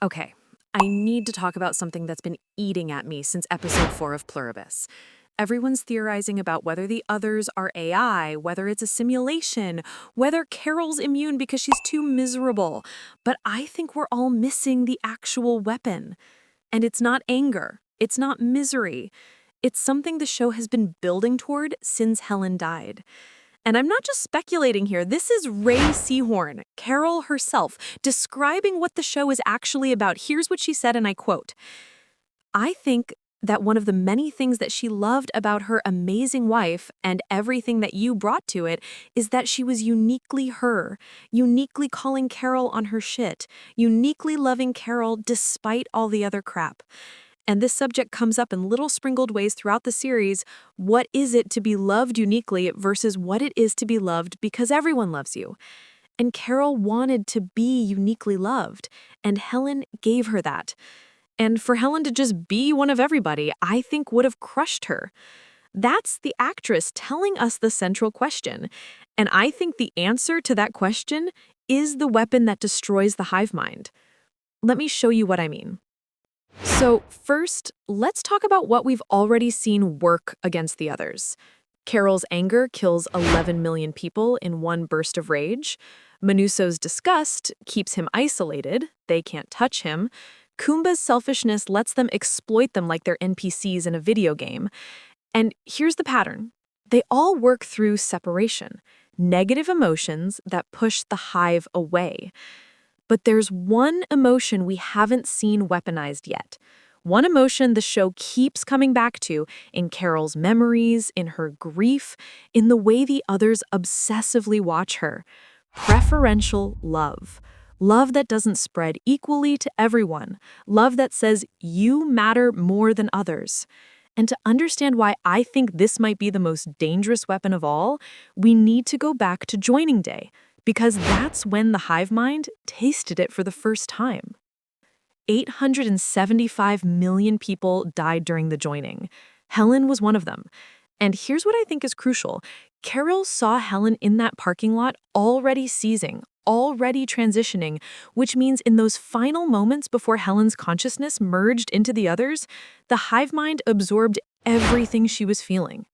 Okay, I need to talk about something that's been eating at me since episode 4 of Pluribus. Everyone's theorizing about whether the others are AI, whether it's a simulation, whether Carol's immune because she's too miserable. But I think we're all missing the actual weapon. And it's not anger, it's not misery. It's something the show has been building toward since Helen died. And I'm not just speculating here. This is Ray Seahorn, Carol herself, describing what the show is actually about. Here's what she said, and I quote, "I think that one of the many things that she loved about her amazing wife and everything that you brought to it is that she was uniquely her, uniquely calling Carol on her shit, uniquely loving Carol despite all the other crap." And this subject comes up in little sprinkled ways throughout the series. What is it to be loved uniquely versus what it is to be loved because everyone loves you? And Carol wanted to be uniquely loved, and Helen gave her that. And for Helen to just be one of everybody, I think would have crushed her. That's the actress telling us the central question. And I think the answer to that question is the weapon that destroys the hive mind. Let me show you what I mean. So first, let's talk about what we've already seen work against the others. Carol's anger kills 11 million people in one burst of rage. Manuso's disgust keeps him isolated. They can't touch him. Kumba's selfishness lets them exploit them like they're NPCs in a video game. And here's the pattern. They all work through separation, negative emotions that push the hive away. But there's one emotion we haven't seen weaponized yet. One emotion the show keeps coming back to in Carol's memories, in her grief, in the way the others obsessively watch her. Preferential love. Love that doesn't spread equally to everyone. Love that says you matter more than others. And to understand why I think this might be the most dangerous weapon of all, we need to go back to joining day, because that's when the hive mind tasted it for the first time. 875 million people died during the joining. Helen was one of them. And here's what I think is crucial. Carol saw Helen in that parking lot already seizing, already transitioning, which means in those final moments before Helen's consciousness merged into the others, the hive mind absorbed everything she was feeling.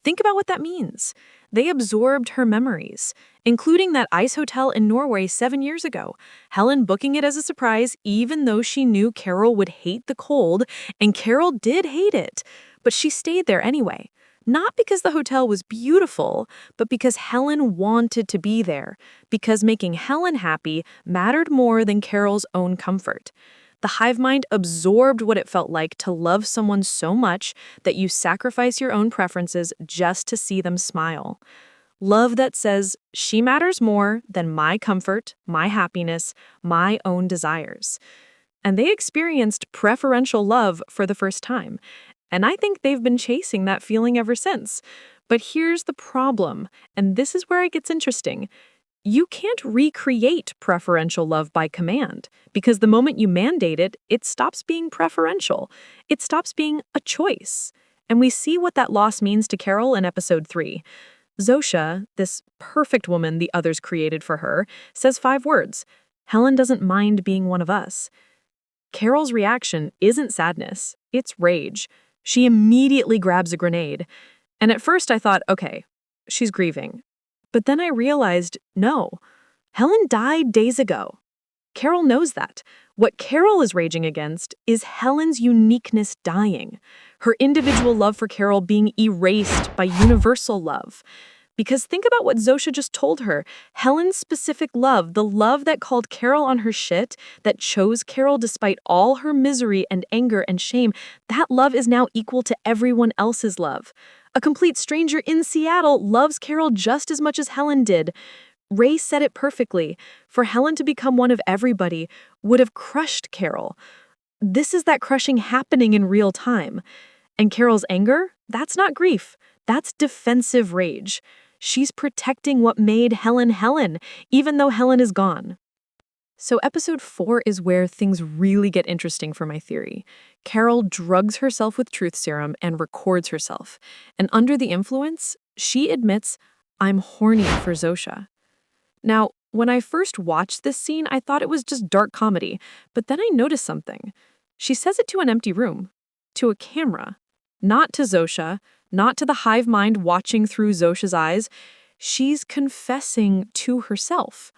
Think about what that means. They absorbed her memories, including that ice hotel in Norway 7 years ago, Helen booking it as a surprise even though she knew Carol would hate the cold, and Carol did hate it. But she stayed there anyway. Not because the hotel was beautiful, but because Helen wanted to be there, because making Helen happy mattered more than Carol's own comfort. The hive mind absorbed what it felt like to love someone so much that you sacrifice your own preferences just to see them smile. Love that says, she matters more than my comfort, my happiness, my own desires. And they experienced preferential love for the first time. And I think they've been chasing that feeling ever since. But here's the problem, and this is where it gets interesting. You can't recreate preferential love by command, because the moment you mandate it, it stops being preferential. It stops being a choice. And we see what that loss means to Carol in episode 3. Zosa, this perfect woman the others created for her, says 5 words. Helen doesn't mind being one of us. Carol's reaction isn't sadness, it's rage. She immediately grabs a grenade. And at first I thought, okay, she's grieving. But then I realized, no, Helen died days ago. Carol knows that. What Carol is raging against is Helen's uniqueness dying, her individual love for Carol being erased by universal love. Because think about what Zosa just told her. Helen's specific love, the love that called Carol on her shit, that chose Carol despite all her misery and anger and shame, that love is now equal to everyone else's love. A complete stranger in Seattle loves Carol just as much as Helen did. Ray said it perfectly. For Helen to become one of everybody would have crushed Carol. This is that crushing happening in real time. And Carol's anger? That's not grief. That's defensive rage. She's protecting what made Helen Helen, even though Helen is gone. So episode 4 is where things really get interesting for my theory. Carol drugs herself with truth serum and records herself. And under the influence, she admits, I'm horny for Zosa. Now, When I first watched this scene, I thought it was just dark comedy, but then I noticed something. She says it to an empty room, to a camera, not to Zosa, not to the hive mind watching through Zosha's eyes. She's confessing to herself.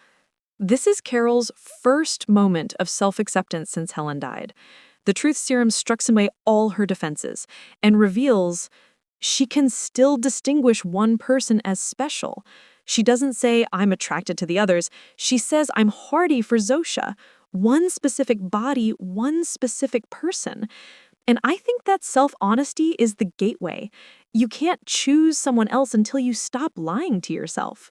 This is Carol's first moment of self-acceptance since Helen died. The truth serum strips away all her defenses and reveals she can still distinguish one person as special. She doesn't say, I'm attracted to the others. She says, I'm hardy for Zosa. One specific body, one specific person. And I think that self-honesty is the gateway. You can't choose someone else until you stop lying to yourself.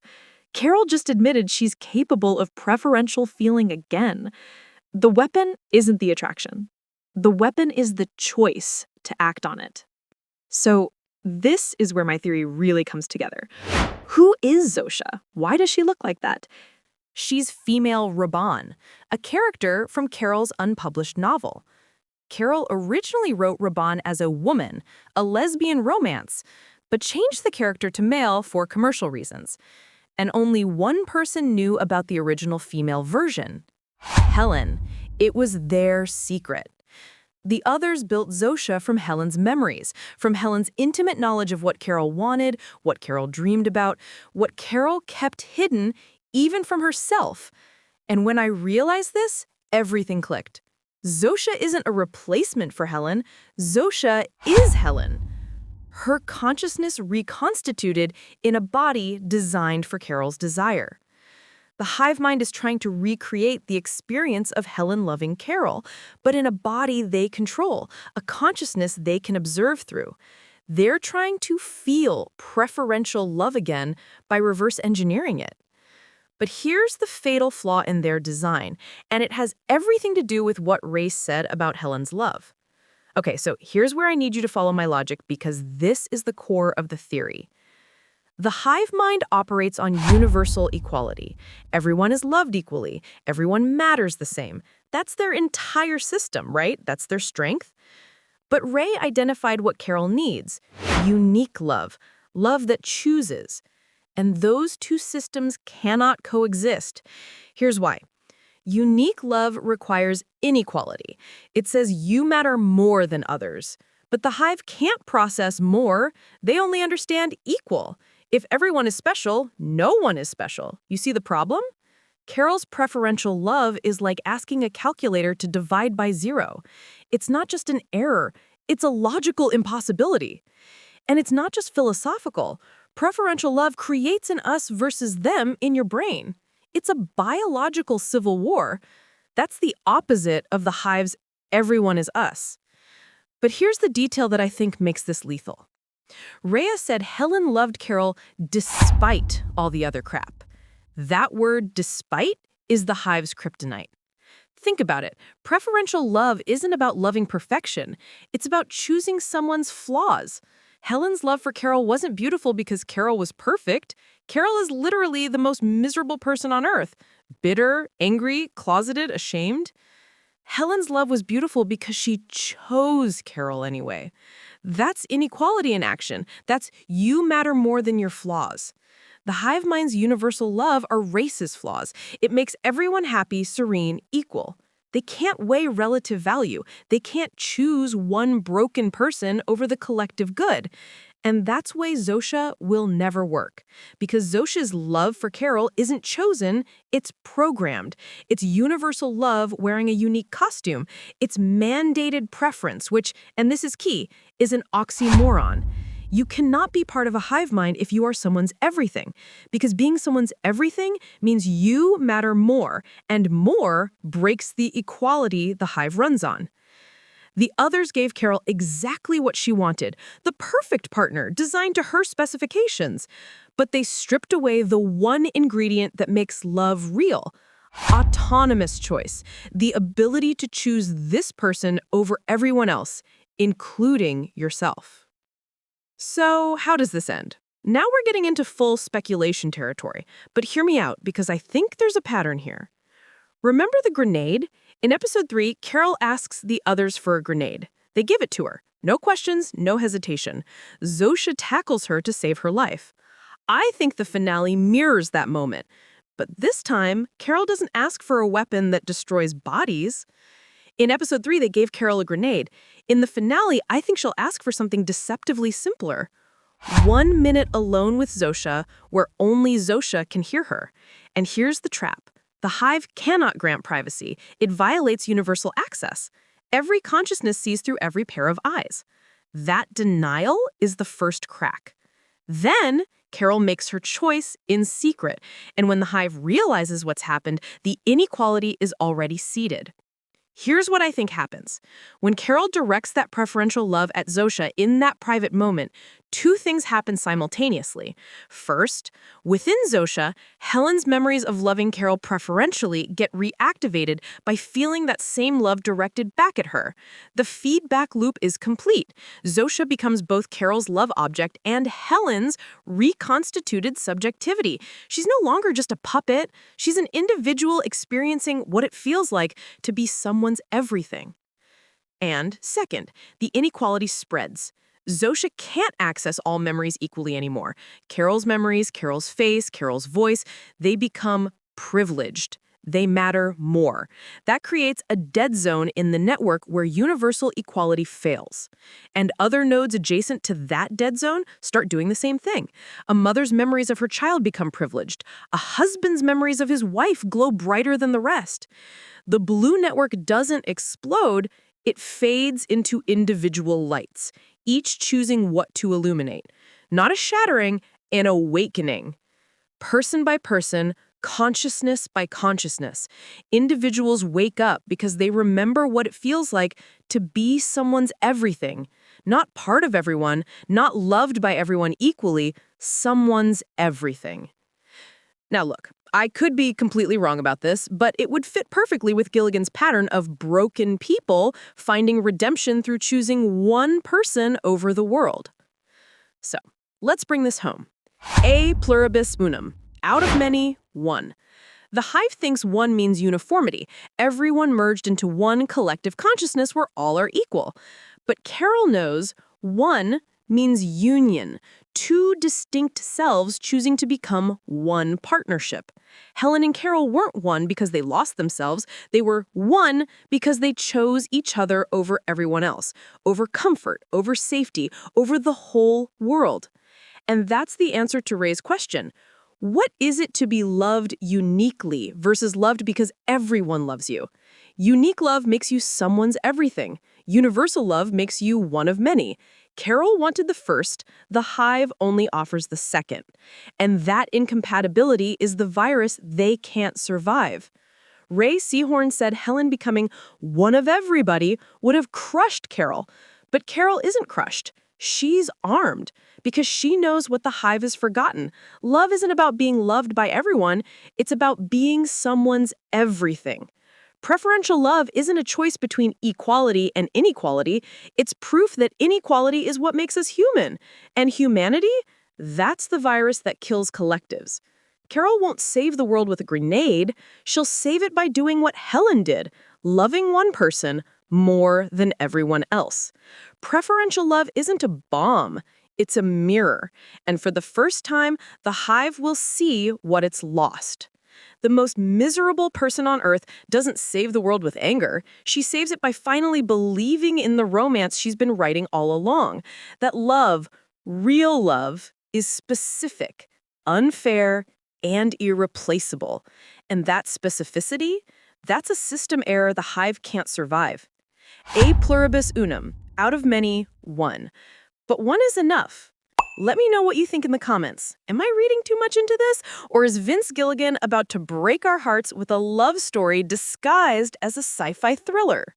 Carol just admitted she's capable of preferential feeling again. The weapon isn't the attraction. The weapon is the choice to act on it. So this is where my theory really comes together. Who is Zosa? Why does she look like that? She's female Raban, a character from Carol's unpublished novel. Carol originally wrote Raban as a woman, a lesbian romance, but changed the character to male for commercial reasons. And only one person knew about the original female version, Helen. It was their secret. The others built Zosa from Helen's memories, from Helen's intimate knowledge of what Carol wanted, what Carol dreamed about, what Carol kept hidden, even from herself. And when I realized this, everything clicked. Zosa isn't a replacement for Helen. Zosa is Helen. Her consciousness reconstituted in a body designed for Carol's desire. The hive mind is trying to recreate the experience of Helen loving Carol, but in a body they control, a consciousness they can observe through. They're trying to feel preferential love again by reverse engineering it. But here's the fatal flaw in their design, and it has everything to do with what Race said about Helen's love. Okay, so here's where I need you to follow my logic because this is the core of the theory. The hive mind operates on universal equality. Everyone is loved equally. Everyone matters the same. That's their entire system, right? That's their strength. But Ray identified what Carol needs: unique love, love that chooses. And those two systems cannot coexist. Here's why. Unique love requires inequality. It says you matter more than others. But the hive can't process more. They only understand equal. If everyone is special, no one is special. You see the problem? Carol's preferential love is like asking a calculator to divide by 0. It's not just an error, it's a logical impossibility. And it's not just philosophical. Preferential love creates an us versus them in your brain. It's a biological civil war. That's the opposite of the hive's everyone is us. But here's the detail that I think makes this lethal. Rhea said Helen loved Carol despite all the other crap. That word despite is the hive's kryptonite. Think about it. Preferential love isn't about loving perfection. It's about choosing someone's flaws. Helen's love for Carol wasn't beautiful because Carol was perfect. Carol is literally the most miserable person on earth. Bitter, angry, closeted, ashamed. Helen's love was beautiful because she chose Carol anyway. That's inequality in action. That's you matter more than your flaws. The hive mind's universal love are Race's flaws. It makes everyone happy, serene, equal. They can't weigh relative value. They can't choose one broken person over the collective good. And that's why Zosa will never work. Because Zosa's love for Carol isn't chosen, it's programmed. It's universal love wearing a unique costume. It's mandated preference, which, and this is key, is an oxymoron. You cannot be part of a hive mind if you are someone's everything, because being someone's everything means you matter more, and more breaks the equality the hive runs on. The others gave Carol exactly what she wanted, the perfect partner designed to her specifications, but they stripped away the one ingredient that makes love real: autonomous choice, the ability to choose this person over everyone else, including yourself. So how does this end? Now we're getting into full speculation territory, but hear me out because I think there's a pattern here. Remember the grenade? In episode 3, Carol asks the others for a grenade. They give it to her. No questions, no hesitation. Zosa tackles her to save her life. I think the finale mirrors that moment. But this time, Carol doesn't ask for a weapon that destroys bodies. In episode 3, they gave Carol a grenade. In the finale, I think she'll ask for something deceptively simpler. 1 minute alone with Zosa, where only Zosa can hear her. And here's the trap. The Hive cannot grant privacy. It violates universal access. Every consciousness sees through every pair of eyes. That denial is the first crack. Then, Carol makes her choice in secret, and when the Hive realizes what's happened, the inequality is already seated. Here's what I think happens. When Carol directs that preferential love at Zosa in that private moment, two things happen simultaneously. First, within Zosa, Helen's memories of loving Carol preferentially get reactivated by feeling that same love directed back at her. The feedback loop is complete. Zosa becomes both Carol's love object and Helen's reconstituted subjectivity. She's no longer just a puppet. She's an individual experiencing what it feels like to be someone's everything. And second, the inequality spreads. Zosa can't access all memories equally anymore. Carol's memories, Carol's face, Carol's voice, they become privileged. They matter more. That creates a dead zone in the network where universal equality fails. And other nodes adjacent to that dead zone start doing the same thing. A mother's memories of her child become privileged. A husband's memories of his wife glow brighter than the rest. The blue network doesn't explode, it fades into individual lights, each choosing what to illuminate. Not a shattering, an awakening. Person by person, consciousness by consciousness. Individuals wake up because they remember what it feels like to be someone's everything. Not part of everyone, not loved by everyone equally, someone's everything. Now look, I could be completely wrong about this, but it would fit perfectly with Gilligan's pattern of broken people finding redemption through choosing one person over the world. So, let's bring this home. A pluribus unum. Out of many, one. The Hive thinks one means uniformity, everyone merged into one collective consciousness where all are equal. But Carol knows one means union, two distinct selves choosing to become one partnership. Helen and Carol weren't one because they lost themselves. They were one because they chose each other over everyone else, over comfort, over safety, over the whole world. And that's the answer to Ray's question. What is it to be loved uniquely versus loved because everyone loves you? Unique love makes you someone's everything. Universal love makes you one of many. Carol wanted the first, the Hive only offers the second. And that incompatibility is the virus they can't survive. Ray Seahorn said Helen becoming one of everybody would have crushed Carol. But Carol isn't crushed. She's armed because she knows what the Hive has forgotten. Love isn't about being loved by everyone. It's about being someone's everything. Preferential love isn't a choice between equality and inequality. It's proof that inequality is what makes us human. And humanity, that's the virus that kills collectives. Carol won't save the world with a grenade. She'll save it by doing what Helen did, loving one person more than everyone else. Preferential love isn't a bomb. It's a mirror. And for the first time, the Hive will see what it's lost. The most miserable person on Earth doesn't save the world with anger. She saves it by finally believing in the romance she's been writing all along. That love, real love, is specific, unfair, and irreplaceable. And that specificity, that's a system error the Hive can't survive. A pluribus unum. Out of many, one. But one is enough. Let me know what you think in the comments. Am I reading too much into this? Or is Vince Gilligan about to break our hearts with a love story disguised as a sci-fi thriller?